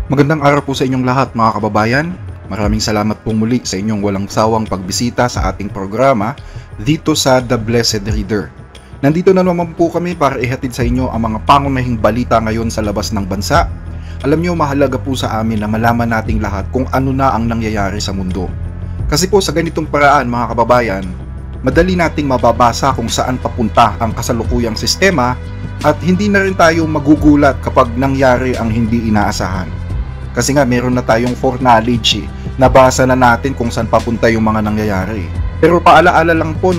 Magandang araw po sa inyong lahat mga kababayan. Maraming salamat po muli sa inyong walang sawang pagbisita sa ating programa dito sa The Blessed Reader. Nandito na naman po kami para ihatid sa inyo ang mga pangunahing balita ngayon sa labas ng bansa. Alam niyo, mahalaga po sa amin na malaman nating lahat kung ano na ang nangyayari sa mundo. Kasi po sa ganitong paraan mga kababayan, madali nating mababasa kung saan papunta ang kasalukuyang sistema at hindi na rin tayo magugulat kapag nangyari ang hindi inaasahan. Kasi nga meron na tayong foreknowledge nabasa na natin kung saan papunta yung mga nangyayari. Pero paalaala lang po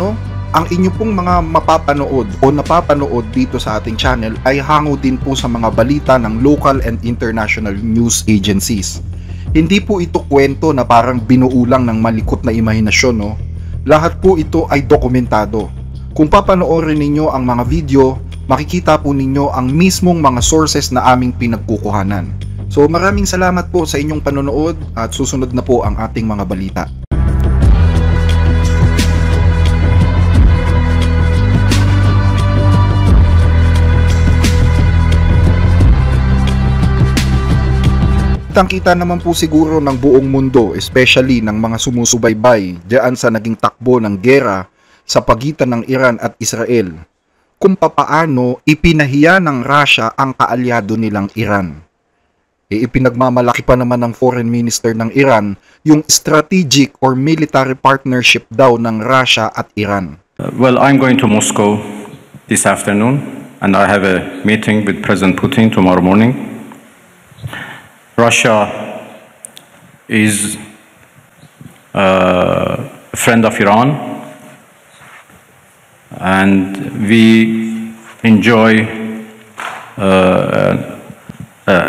ang inyo pong mga mapapanood o napapanood dito sa ating channel ay hango din po sa mga balita ng local and international news agencies. Hindi po ito kwento na parang binuulang ng malikot na imahinasyon. Lahat po ito ay dokumentado. Kung papanoorin ninyo ang mga video, makikita po ninyo ang mismong mga sources na aming pinagkukuhanan. So maraming salamat po sa inyong panonood at susunod na po ang ating mga balita. Kitang-kita naman po siguro ng buong mundo, especially ng mga sumusubaybay diyan sa naging takbo ng gera sa pagitan ng Iran at Israel, kung papaano ipinahiya ng Russia ang kaalyado nilang Iran. Ipinagmamalaki pa naman ng Foreign Minister ng Iran yung strategic or military partnership daw ng Russia at Iran. Well, I'm going to Moscow this afternoon and I have a meeting with President Putin tomorrow morning. Russia is a friend of Iran and we enjoy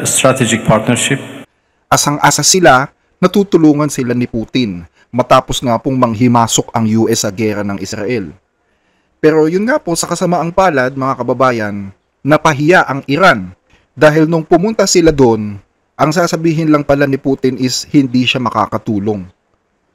strategic partnership. Asang-asa sila, natutulungan sila ni Putin matapos nga pong manghimasok ang US sa gera ng Israel. Pero yun nga po, sa kasamaang palad mga kababayan, napahiya ang Iran dahil nung pumunta sila doon, ang sasabihin lang pala ni Putin is hindi siya makakatulong.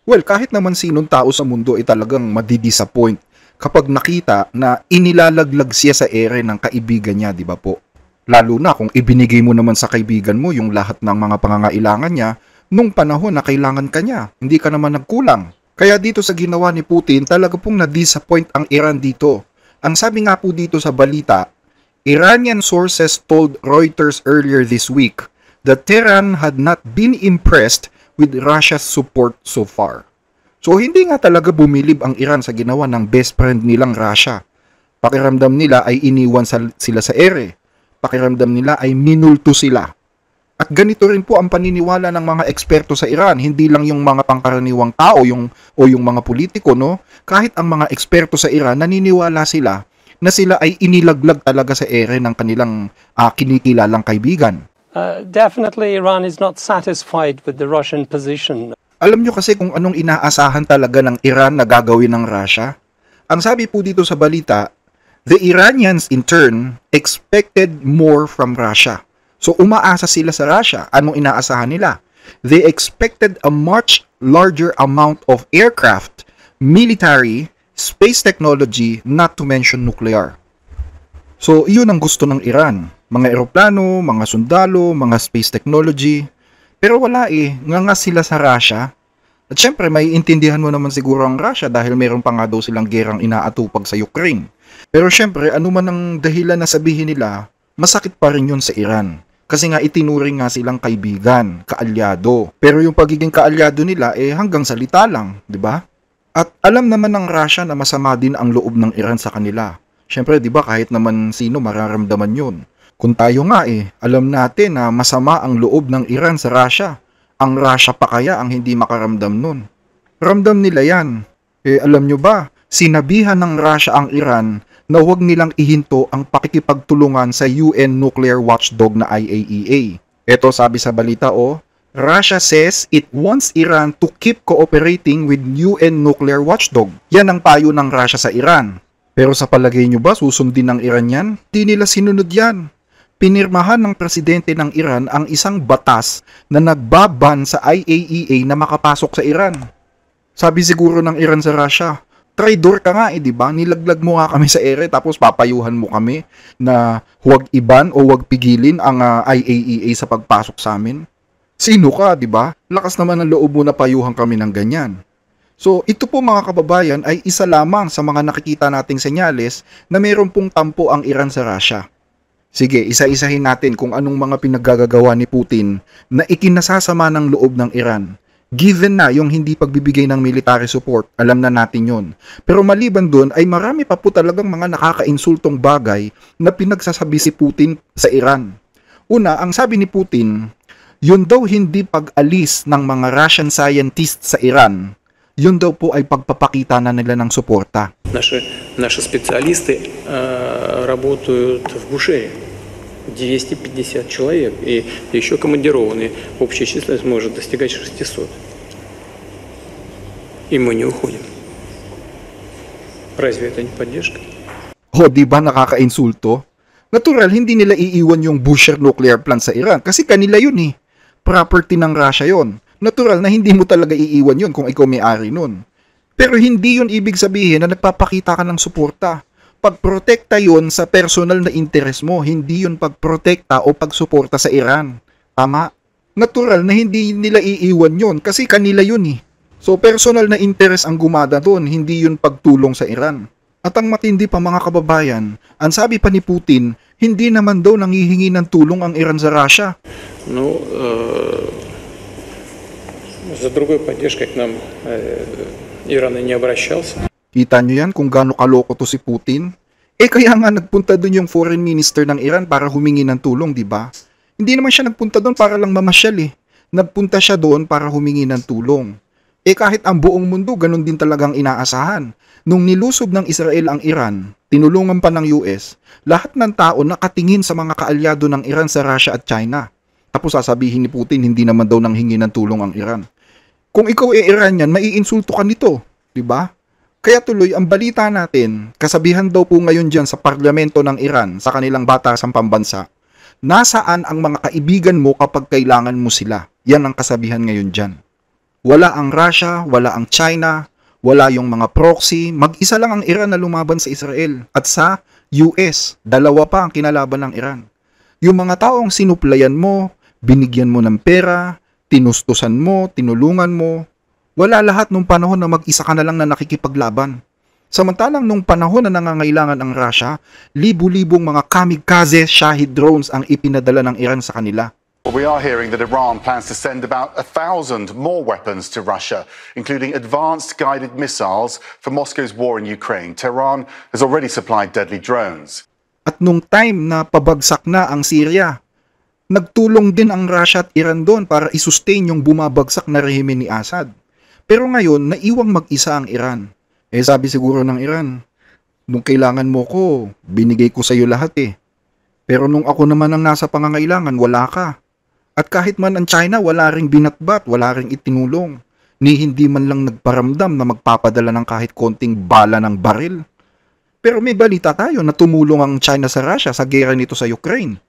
Well, kahit naman sinong tao sa mundo ay talagang madidisappoint kapag nakita na inilalaglag siya sa ere ng kaibigan niya, di ba po? Lalo na kung ibinigay mo naman sa kaibigan mo yung lahat ng mga pangangailangan niya nung panahon na kailangan ka niya. Hindi ka naman nagkulang. Kaya dito sa ginawa ni Putin, talaga pong na-disappoint ang Iran dito. Ang sabi nga po dito sa balita, Iranian sources told Reuters earlier this week that Tehran had not been impressed with Russia's support so far. So hindi nga talaga bumilib ang Iran sa ginawa ng best friend nilang Russia. Pakiramdam nila ay iniwan sila sa ere. Pakiramdam nila ay minulto sila. At ganito rin po ang paniniwala ng mga eksperto sa Iran, hindi lang yung mga pangkaraniwang tao o yung mga politiko, kahit ang mga eksperto sa Iran naniniwala sila na sila ay inilaglag talaga sa ere ng kanilang kinikilalang kaibigan. Definitely Iran is not satisfied with the Russian position. Alam nyo kasi kung anong inaasahan talaga ng Iran na gagawin ng Russia? Ang sabi po dito sa balita, the Iranians in turn expected more from Russia. So umaasa sila sa Russia. Anong inaasahan nila? They expected a much larger amount of aircraft, military, space technology, not to mention nuclear. So iyon ang gusto ng Iran. Mga eroplano, mga sundalo, mga space technology. Pero wala nga sila sa Russia. At syempre may intindihan mo naman siguro ang Russia dahil meron pa nga daw silang gerang inaatupag sa Ukraine. Pero syempre, ano man ang dahilan na sabihin nila, masakit pa rin yun sa Iran. Kasi nga itinuring nga silang kaibigan, kaalyado. Pero yung pagiging kaalyado nila hanggang salita lang, di ba? At alam naman ng Russia na masama din ang loob ng Iran sa kanila. Syempre, di ba, kahit naman sino mararamdaman yun. Kung tayo nga alam natin na masama ang loob ng Iran sa Russia. Ang Russia pa kaya ang hindi makaramdam nun? Ramdam nila yan. Alam nyo ba, sinabihan ng Russia ang Iran na huwag nilang ihinto ang pakikipagtulungan sa UN nuclear watchdog na IAEA. Ito sabi sa balita Russia says it wants Iran to keep cooperating with UN nuclear watchdog. Yan ang payo ng Russia sa Iran. Pero sa palagay nyo ba susundin ng Iran yan? Di nila sinunod yan. Pinirmahan ng presidente ng Iran ang isang batas na nagbaban sa IAEA na makapasok sa Iran. Sabi siguro ng Iran sa Russia, Traidor ka nga di ba? Nilaglag mo nga kami sa ere tapos papayuhan mo kami na huwag iban o huwag pigilin ang IAEA sa pagpasok sa amin. Sino ka, di ba? Lakas naman ng loob mo na payuhan kami ng ganyan. So, ito po mga kababayan ay isa lamang sa mga nakikita nating senyales na mayroon pong tampo ang Iran sa Russia. Sige, isa-isahin natin kung anong mga pinaggagawa ni Putin na ikinasasama ng loob ng Iran. Given na yung hindi pagbibigay ng military support, alam na natin yon. Pero maliban doon ay marami pa po talagang mga nakakainsultong bagay na pinagsasabi si Putin sa Iran. Una, ang sabi ni Putin, yun daw hindi pag-alis ng mga Russian scientists sa Iran, yun daw po ay pagpapakita na nila ng suporta. Наши специалисты работают в Бушере. 250 человек и еще командированные. Общая численность может достигать 600. И мы не уходим. Разве это не поддержка? O, di ba nakaka-insulto? Natural, hindi nila iiwan yung Bushehr nuclear plant sa Iran kasi kanila yun eh. Property ng Russia yon. Natural na hindi mo talaga iiwan yun kung ikaw may-ari nun. Pero hindi yun ibig sabihin na nagpapakita ka ng suporta. Pagprotekta yun sa personal na interes mo, hindi yun pagprotekta o pagsuporta sa Iran. Tama? Natural na hindi nila iiwan yun kasi kanila yun eh. So personal na interes ang gumada doon, hindi yun pagtulong sa Iran. At ang matindi pa mga kababayan, ang sabi pa ni Putin, hindi naman daw nangihingi ng tulong ang Iran sa Russia. Ну, за другой поддержкой к нам Иран и не обращался. Kita nyo yan kung gaano kaloko to si Putin? Kaya nga nagpunta doon yung foreign minister ng Iran para humingi ng tulong, di ba? Hindi naman siya nagpunta doon para lang mamasyal eh. Nagpunta siya doon para humingi ng tulong. Kahit ang buong mundo, ganun din talagang inaasahan. Nung nilusob ng Israel ang Iran, tinulungan pa ng US, lahat ng tao nakatingin sa mga kaalyado ng Iran sa Russia at China. Tapos sasabihin ni Putin, hindi naman daw nanghingi ng tulong ang Iran. Kung ikaw Iranian, maiinsulto ka nito, di ba? Kaya tuloy, ang balita natin, kasabihan daw po ngayon dyan sa parlamento ng Iran, sa kanilang batasang pambansa, nasaan ang mga kaibigan mo kapag kailangan mo sila? Yan ang kasabihan ngayon dyan. Wala ang Russia, wala ang China, wala yung mga proxy, mag-isa lang ang Iran na lumaban sa Israel at sa US. Dalawa pa ang kinalaban ng Iran. Yung mga taong sinuplayan mo, binigyan mo ng pera, tinustusan mo, tinulungan mo, wala lahat nung panahon na mag-isa ka na lang na nakikipaglaban. Samantalang nung panahon na nangangailangan ang Russia, libu-libong mga kamikaze Shahid drones ang ipinadala ng Iran sa kanila. We are hearing that Iran plans to send about 1,000 more weapons to Russia, including advanced guided missiles for Moscow's war in Ukraine. Tehran has already supplied deadly drones. At nung time na pabagsak na ang Syria, nagtulong din ang Russia at Iran doon para isustain yung bumabagsak na rehime ni Assad. Pero ngayon, naiwang mag-isa ang Iran. Sabi siguro ng Iran, nung kailangan mo ko, binigay ko sa iyo lahat eh. Pero nung ako naman ang nasa pangangailangan, wala ka. At kahit man ang China, wala ring binatbat, wala ring itinulong. Ni hindi man lang nagparamdam na magpapadala ng kahit konting bala ng baril. Pero may balita tayo na tumulong ang China sa Russia sa gera nito sa Ukraine.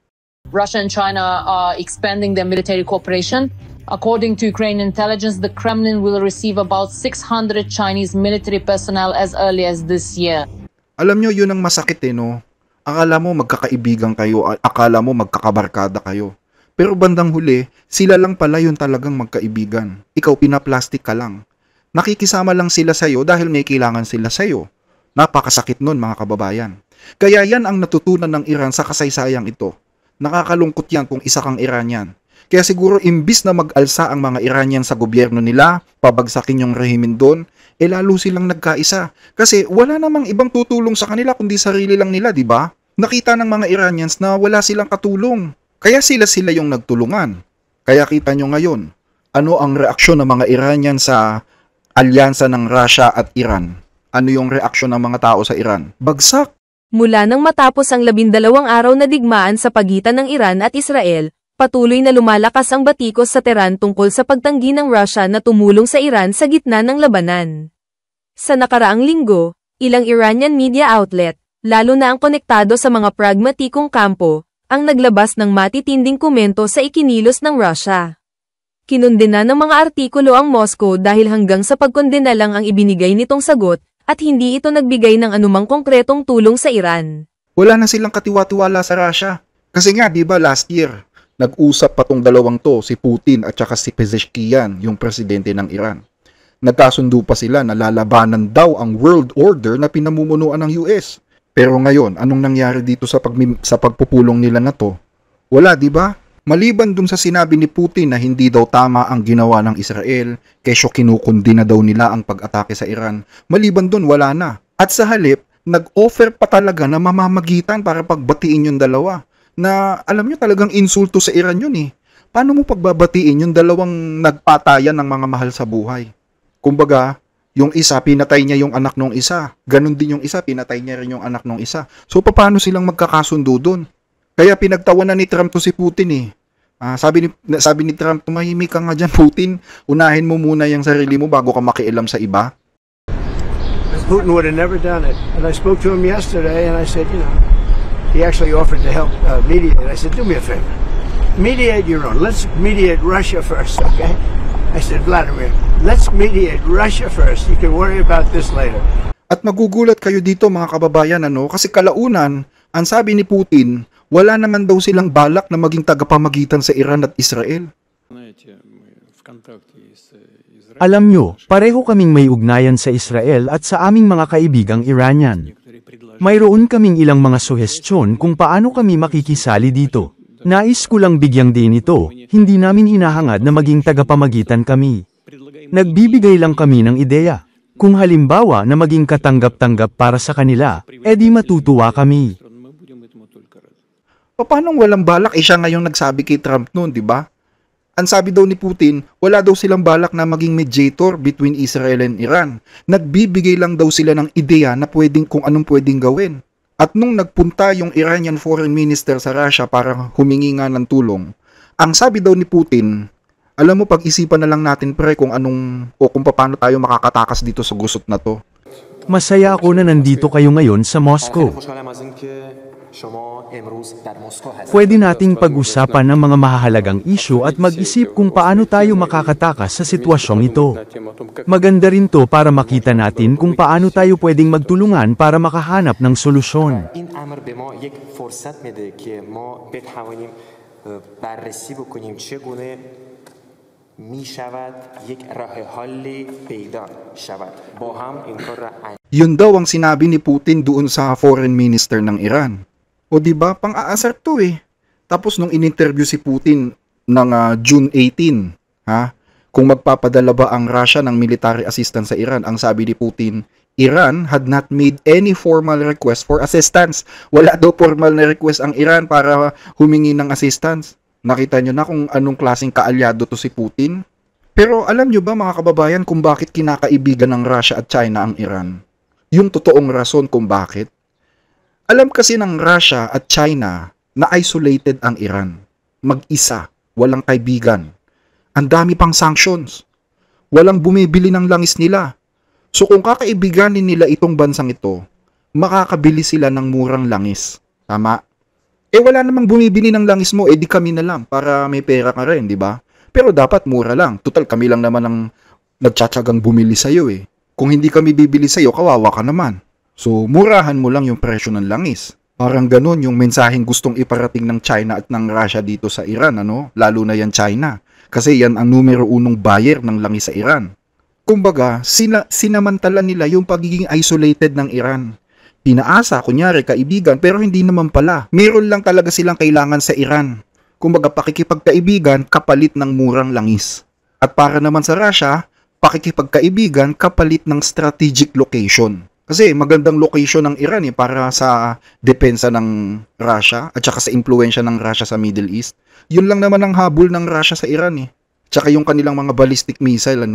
Russia and China are expanding their military cooperation. According to Ukrainian intelligence, the Kremlin will receive about 600 Chinese military personnel as early as this year. Alam nyo, yun ang masakit no? Akala mo magkakaibigan kayo, akala mo magkakabarkada kayo. Pero bandang huli, sila lang pala yun talagang magkaibigan. Ikaw pinaplastic ka lang. Nakikisama lang sila sa'yo dahil may kailangan sila sa'yo. Napakasakit nun mga kababayan. Kaya yan ang natutunan ng Iran sa kasaysayang ito. Nakakalungkot yan kung isa kang Iranian. Kaya siguro imbis na mag-alsa ang mga Iranian sa gobyerno nila, pabagsakin yung rehimen doon, lalo silang nagkaisa. Kasi wala namang ibang tutulong sa kanila kundi sarili lang nila, di ba? Nakita ng mga Iranians na wala silang katulong. Kaya sila yung nagtulungan. Kaya kita nyo ngayon, ano ang reaksyon ng mga Iranian sa alyansa ng Russia at Iran? Ano yung reaksyon ng mga tao sa Iran? Bagsak! Mula nang matapos ang 12 araw na digmaan sa pagitan ng Iran at Israel, patuloy na lumalakas ang batikos sa Tehran tungkol sa pagtanggi ng Russia na tumulong sa Iran sa gitna ng labanan. Sa nakaraang linggo, ilang Iranian media outlet, lalo na ang konektado sa mga pragmatikong kampo, ang naglabas ng matitinding komento sa ikinilos ng Russia. Kinundena ng mga artikulo ang Moscow dahil hanggang sa pagkondena lang ang ibinigay nitong sagot, at hindi ito nagbigay ng anumang konkretong tulong sa Iran. Wala na silang katiwa-tiwala sa Russia. Kasi nga, di ba last year, Nag-usap pa tong dalawang to, si Putin at saka si Pezeshkian, yung presidente ng Iran. Nagkasundo pa sila na lalabanan daw ang world order na pinamumunuan ng US. Pero ngayon, anong nangyari dito sa pagpupulong nila na to? Wala, di ba? Maliban dun sa sinabi ni Putin na hindi daw tama ang ginawa ng Israel, kesyo kinukundi na daw nila ang pag-atake sa Iran, maliban dun wala na. At sa halip, nag-offer pa talaga na mamamagitan para pagbatiin yung dalawa. Na alam nyo talagang insulto sa Iran yun eh. Paano mo pagbabatiin yung dalawang nagpatayan ng mga mahal sa buhay? Kumbaga, yung isa, pinatay niya yung anak ng isa. Ganon din yung isa, pinatay niya rin yung anak ng isa. So, paano silang magkakasundo doon? Kaya pinagtawanan ni Trump to si Putin eh. Sabi ni Trump, tumahimik ka nga dyan, Putin. Unahin mo muna yung sarili mo bago ka makialam sa iba. Putin would have never done it. And I spoke to him yesterday and I said, he actually offered to help mediate. I said, do me a favor. Mediate your own. Let's mediate Russia first, okay? I said, Vladimir, let's mediate Russia first. You can worry about this later. At magugulat kayo dito mga kababayan, kasi kalaunan, ang sabi ni Putin, wala naman daw silang balak na maging tagapamagitan sa Iran at Israel. Alam nyo, pareho kaming may ugnayan sa Israel at sa aming mga kaibigang Iranian. Mayroon kaming ilang mga suhestyon kung paano kami makikisali dito. Nais ko lang bigyang din ito, hindi namin hinahangad na maging tagapamagitan kami. Nagbibigay lang kami ng ideya. Kung halimbawa na maging katanggap-tanggap para sa kanila, edi matutuwa kami. Paano walang balak? Siya ngayong nagsabi kay Trump noon, di ba? Ang sabi daw ni Putin, wala daw silang balak na maging mediator between Israel and Iran. Nagbibigay lang daw sila ng ideya na kung anong pwedeng gawin. At nung nagpunta yung Iranian Foreign Minister sa Russia para humingi nga ng tulong, ang sabi daw ni Putin, alam mo, pag-isipan na lang natin kung paano tayo makakatakas dito sa gusot na to. Masaya ako na nandito kayo ngayon sa Moscow. Pwede nating pag-usapan ng mga mahahalagang isyu at mag-isip kung paano tayo makakatakas sa sitwasyong ito. Maganda rin to para makita natin kung paano tayo pwedeng magtulungan para makahanap ng solusyon. Yun daw ang sinabi ni Putin doon sa foreign minister ng Iran. O diba, pang-aasar to eh. Tapos nung in-interview si Putin ng June 18, kung magpapadala ba ang Russia ng military assistance sa Iran, ang sabi ni Putin, Iran had not made any formal request for assistance. Wala daw formal na request ang Iran para humingi ng assistance. Nakita nyo na kung anong klaseng kaalyado to si Putin? Pero alam nyo ba mga kababayan kung bakit kinakaibigan ng Russia at China ang Iran? Yung totoong rason kung bakit? Alam kasi ng Russia at China na isolated ang Iran. Mag-isa, walang kaibigan. Ang dami pang sanctions. Walang bumibili ng langis nila. So kung kakaibiganin nila itong bansang ito, makakabili sila ng murang langis. Tama? Wala namang bumibili ng langis mo, di kami na lang para may pera ka rin, di ba? Pero dapat mura lang. Total kami lang naman ang nagtsatsagang bumili sa'yo eh. Kung hindi kami bibili sa'yo, kawawa ka naman. So, murahan mo lang yung presyo ng langis. Parang ganun yung mensaheng gustong iparating ng China at ng Russia dito sa Iran, Lalo na yan China. Kasi yan ang numero 1 buyer ng langis sa Iran. Kumbaga, sinamantala nila yung pagiging isolated ng Iran. Pinaasa, kunyari, kaibigan, pero hindi naman pala. Meron lang talaga silang kailangan sa Iran. Kumbaga, pakikipagkaibigan, kapalit ng murang langis. At para naman sa Russia, pakikipagkaibigan, kapalit ng strategic location. Kasi magandang location ng Iran para sa depensa ng Russia at saka sa impluensya ng Russia sa Middle East. Yun lang naman ang habol ng Russia sa Iran Tsaka yung kanilang mga ballistic missile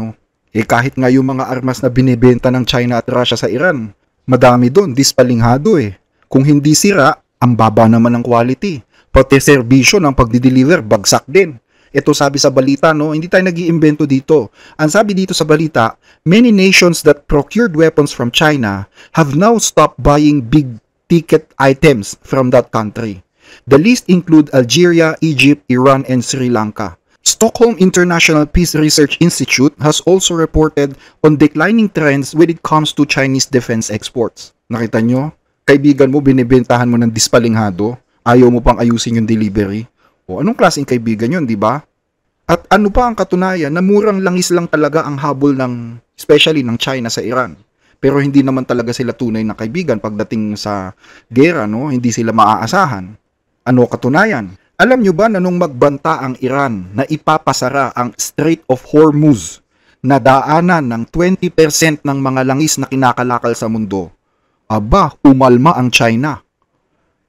kahit nga yung mga armas na binibenta ng China at Russia sa Iran, madami doon, dispalinghado Kung hindi sira, ang baba naman ng quality. Pati serbisyo ng pagdi-deliver, bagsak din. Ito sabi sa balita, hindi tayo nag-iimbento dito. Ang sabi dito sa balita, many nations that procured weapons from China have now stopped buying big-ticket items from that country. The list include Algeria, Egypt, Iran, and Sri Lanka. Stockholm International Peace Research Institute has also reported on declining trends when it comes to Chinese defense exports. Nakita nyo? Kaibigan mo, binibentahan mo ng dispalinghado, ayaw mo pang ayusin yung delivery. O anong klaseng kaibigan yun, di ba? At ano pa ang katunayan na murang langis lang talaga ang habol ng, especially ng China sa Iran. Pero hindi naman talaga sila tunay na kaibigan pagdating sa gera, no? Hindi sila maaasahan. Ano katunayan? Alam nyo ba na nung magbanta ang Iran na ipapasara ang Strait of Hormuz na daanan ng 20% ng mga langis na kinakalakal sa mundo, aba, umalma ang China.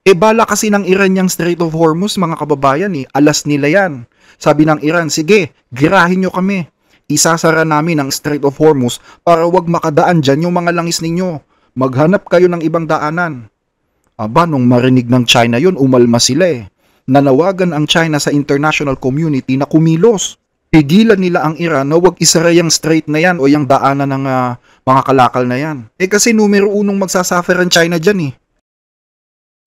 Bala kasi ng Iran yung Strait of Hormuz, mga kababayan, alas nila yan. Sabi ng Iran, sige, girahin nyo kami. Isasara namin ang Strait of Hormuz para wag makadaan dyan yung mga langis ninyo. Maghanap kayo ng ibang daanan. Aba, nung marinig ng China yun, umalma sila Nanawagan ang China sa international community na kumilos. Pigilan nila ang Iran na wag isara yung strait na yan o yung daanan ng mga kalakal na yan. Kasi numero 1 magsasuffer ang China dyan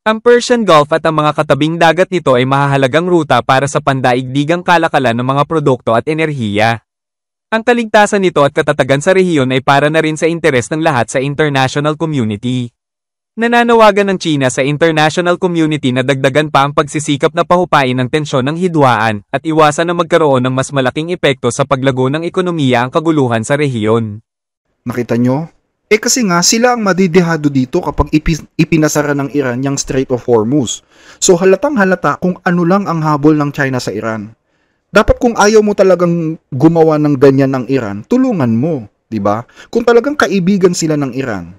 Ang Persian Gulf at ang mga katabing dagat nito ay mahahalagang ruta para sa pandaigdigang kalakalan ng mga produkto at enerhiya. Ang kaligtasan nito at katatagan sa rehiyon ay para na rin sa interes ng lahat sa international community. Nananawagan ng China sa international community na dagdagan pa ang pagsisikap na pahupain ang tensyon ng hidwaan at iwasan na magkaroon ng mas malaking epekto sa paglago ng ekonomiya ang kaguluhan sa rehiyon. Nakita nyo? Kasi nga sila ang madidihado dito kapag ipinasara ng Iran yung Strait of Hormuz. So halatang halata kung ano lang ang habol ng China sa Iran. Dapat kung ayaw mo talagang gumawa ng ganyan ng Iran, tulungan mo, di ba? Kung talagang kaibigan sila ng Iran,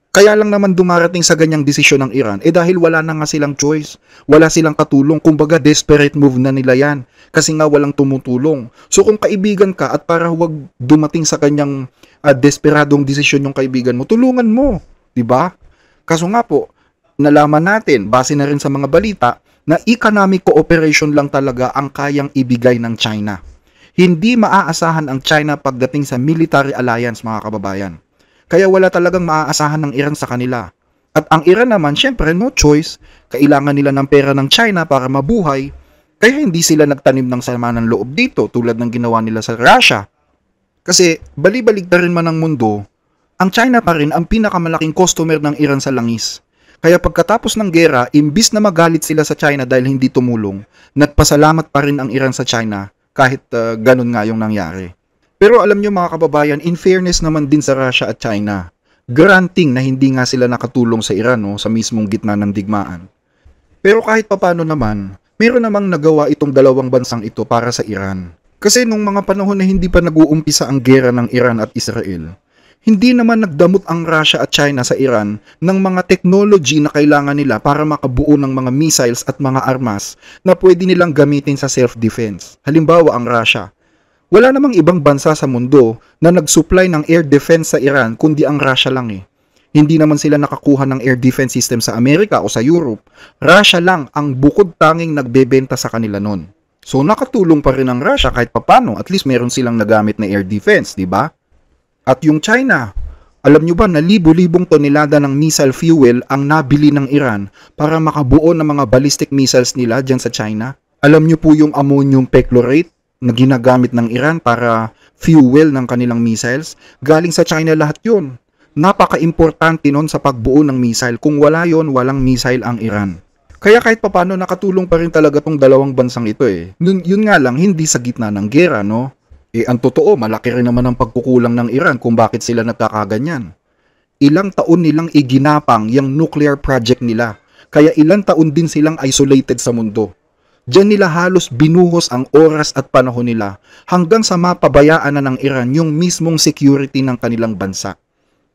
kaya lang naman dumarating sa ganyang desisyon ng Iran, dahil wala na nga silang choice, wala silang katulong, kumbaga desperate move na nila yan, kasi nga walang tumutulong. So kung kaibigan ka at para huwag dumating sa kanyang desperadong desisyon yung kaibigan mo, tulungan mo, di ba? Kaso nga po, nalaman natin, base na rin sa mga balita, na economic cooperation lang talaga ang kayang ibigay ng China. Hindi maaasahan ang China pagdating sa military alliance, mga kababayan. Kaya wala talagang maaasahan ng Iran sa kanila. At ang Iran naman, syempre, no choice. Kailangan nila ng pera ng China para mabuhay. Kaya hindi sila nagtanim ng sama ng loob dito tulad ng ginawa nila sa Russia. Kasi bali-balig na rin man ng mundo, ang China pa rin ang pinakamalaking customer ng Iran sa langis. Kaya pagkatapos ng gera, imbis na magalit sila sa China dahil hindi tumulong, nagpasalamat pa rin ang Iran sa China kahit ganun nga yung nangyari. Pero alam nyo mga kababayan, in fairness naman din sa Russia at China, granting na hindi nga sila nakatulong sa Iran sa mismong gitna ng digmaan. Pero kahit papano naman, meron namang nagawa itong dalawang bansang ito para sa Iran. Kasi nung mga panahon na hindi pa nag-uumpisa ang gera ng Iran at Israel, hindi naman nagdamot ang Russia at China sa Iran ng mga technology na kailangan nila para makabuo ng mga missiles at mga armas na pwede nilang gamitin sa self-defense. Halimbawa ang Russia. Wala namang ibang bansa sa mundo na nag-supply ng air defense sa Iran kundi ang Russia lang Hindi naman sila nakakuha ng air defense system sa Amerika o sa Europe. Russia lang ang bukod tanging nagbebenta sa kanila nun. So nakatulong pa rin ang Russia kahit papano, at least meron silang nagamit na air defense, di ba? At yung China, alam nyo ba na libo-libong tonelada ng missile fuel ang nabili ng Iran para makabuo ng mga ballistic missiles nila dyan sa China? Alam nyo po yung ammonium perchlorate na ginagamit ng Iran para fuel ng kanilang missiles? Galing sa China lahat yun. Napaka-importante nun sa pagbuo ng missile. Kung wala yon, walang missile ang Iran. Kaya kahit papano nakatulong pa rin talaga tong dalawang bansang ito Yun nga lang, hindi sa gitna ng gera, no? Ang totoo, malaki rin naman ang pagkukulang ng Iran kung bakit sila nagkakaganyan. Ilang taon nilang iginapang yung nuclear project nila. Kaya ilang taon din silang isolated sa mundo. Diyan nila halos binuhos ang oras at panahon nila hanggang sa mapabayaan na ng Iran yung mismong security ng kanilang bansa.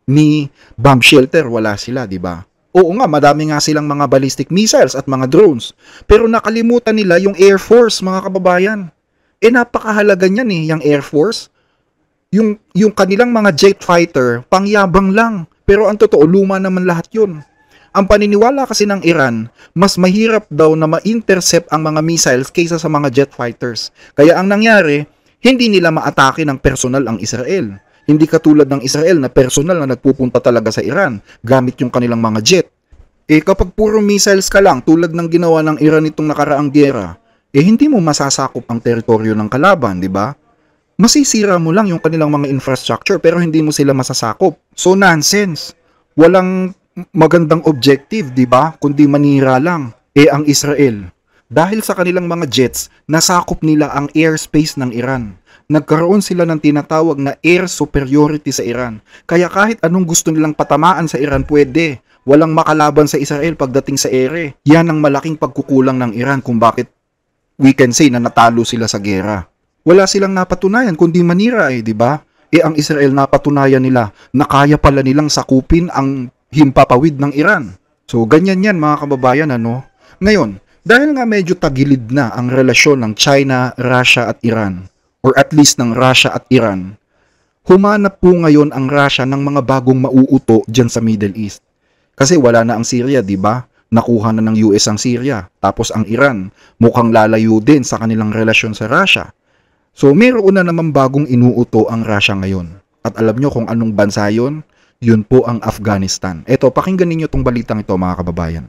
Ni bomb shelter, wala sila, di ba? Oo nga, madami nga silang mga ballistic missiles at mga drones. Pero nakalimutan nila yung Air Force, mga kababayan. Napakahalaga niyan yung Air Force. Yung kanilang mga jet fighter, pangyabang lang. Pero ang totoo, luma naman lahat yun. Ang paniniwala kasi ng Iran, mas mahirap daw na ma-intercept ang mga missiles kaysa sa mga jet fighters. Kaya ang nangyari, hindi nila maatake ng personal ang Israel. Hindi katulad ng Israel na personal na nagpupunta talaga sa Iran gamit yung kanilang mga jet. Kapag puro missiles ka lang, tulad ng ginawa ng Iran itong nakaraang gera, hindi mo masasakop ang teritoryo ng kalaban, di ba? Masisira mo lang yung kanilang mga infrastructure pero hindi mo sila masasakop. So nonsense. Walang magandang objective, di ba? Kundi manira lang. Ang Israel, Dahil sa kanilang mga jets, nasakop nila ang airspace ng Iran. Nagkaroon sila ng tinatawag na air superiority sa Iran. Kaya kahit anong gusto nilang patamaan sa Iran, pwede. Walang makalaban sa Israel pagdating sa ere. Yan ang malaking pagkukulang ng Iran kung bakit we can say na natalo sila sa gera. Wala silang napatunayan kundi manira di ba? Ang Israel napatunayan nila na kaya pala nilang sakupin ang himpapawid ng Iran. So ganyan yan mga kababayan ano. Ngayon, dahil nga medyo tagilid na ang relasyon ng China, Russia at Iran, or at least ng Russia at Iran, humanap po ngayon ang Russia ng mga bagong mauuto dyan sa Middle East. Kasi wala na ang Syria, di ba? Nakuha na ng US ang Syria. Tapos ang Iran, mukhang lalayo din sa kanilang relasyon sa Russia. So mayroon na naman bagong inuuto ang Russia ngayon. At alam nyo kung anong bansa yun? Yun po ang Afghanistan. Eto, pakinggan ninyo itong balitang ito mga kababayan.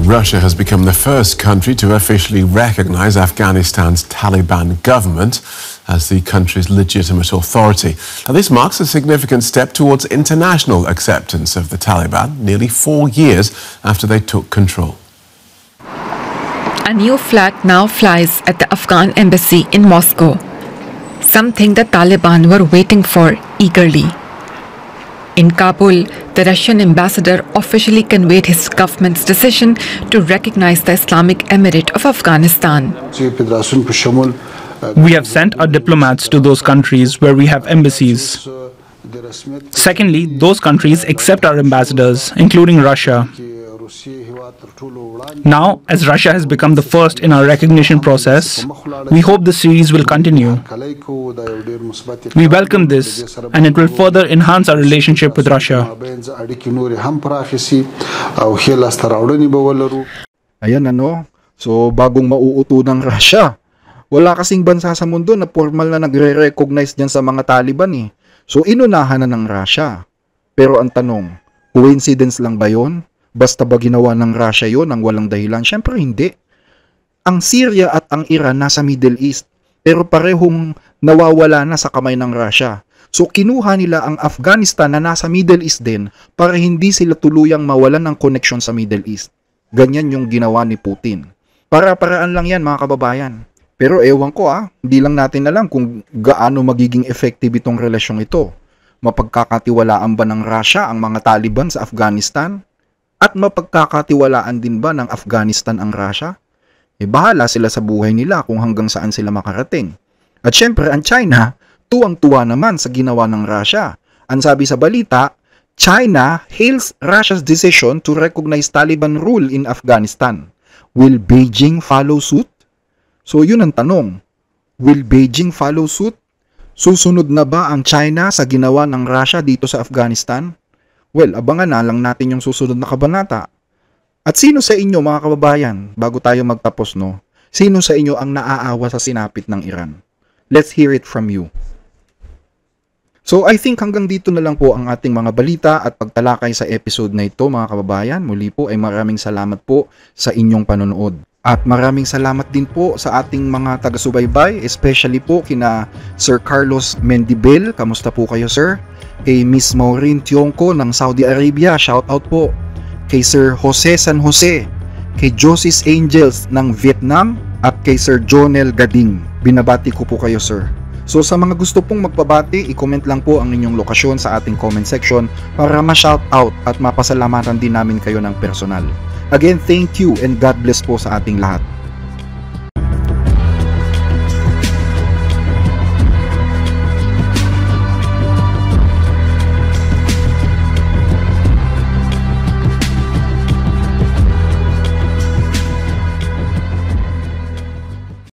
Russia has become the first country to officially recognize Afghanistan's Taliban government as the country's legitimate authority. Now, this marks a significant step towards international acceptance of the Taliban, nearly 4 years after they took control. A new flag now flies at the Afghan embassy in Moscow, something the Taliban were waiting for eagerly. In Kabul, the Russian ambassador officially conveyed his government's decision to recognize the Islamic Emirate of Afghanistan. We have sent our diplomats to those countries where we have embassies. Secondly, those countries accept our ambassadors, including Russia. Now, as Russia has become the first in our recognition process, we hope the series will continue. We welcome this, and it will further enhance our relationship with Russia. Ayan ano, so bagong mauuto ng Russia. Wala kasing bansa sa mundo na formal na nagre-recognize dyan sa mga Taliban eh. So inunahan na ng Russia. Pero ang tanong, coincidence lang ba yon? Basta ba ginawa ng Russia yon ng walang dahilan? Siyempre hindi. Ang Syria at ang Iran nasa Middle East, pero parehong nawawala na sa kamay ng Russia. So kinuha nila ang Afghanistan na nasa Middle East din para hindi sila tuluyang mawalan ng connection sa Middle East. Ganyan yung ginawa ni Putin. Para-paraan lang yan mga kababayan. Pero ewan ko hindi lang natin alam kung gaano magiging effective itong relasyong ito. Mapagkakatiwalaan ba ng Russia ang mga Taliban sa Afghanistan? At mapagkakatiwalaan din ba ng Afghanistan ang Russia? Bahala sila sa buhay nila kung hanggang saan sila makarating. At syempre, ang China, tuwang-tuwa naman sa ginawa ng Russia. Ang sabi sa balita, China hails Russia's decision to recognize Taliban rule in Afghanistan. Will Beijing follow suit? So yun ang tanong. Will Beijing follow suit? Susunod na ba ang China sa ginawa ng Russia dito sa Afghanistan? Well, abangan na lang natin yung susunod na kabanata. At sino sa inyo mga kababayan, bago tayo magtapos no, sino sa inyo ang naaawa sa sinapit ng Iran? Let's hear it from you. So I think hanggang dito na lang po ang ating mga balita at pagtalakay sa episode na ito mga kababayan. Muli po ay maraming salamat po sa inyong panonood. At maraming salamat din po sa ating mga taga-subaybay, especially po kina Sir Carlos Mendibel. Kamusta po kayo sir? Kay Miss Maureen Tionco ng Saudi Arabia, shout out po. Kay Sir Jose San Jose, kay Josie's Angels ng Vietnam, at kay Sir Jonel Gading. Binabati ko po kayo sir. So sa mga gusto pong magpabati, i-comment lang po ang inyong lokasyon sa ating comment section para ma-shout out at mapasalamatan din namin kayo ng personal. Again, thank you and God bless po sa ating lahat.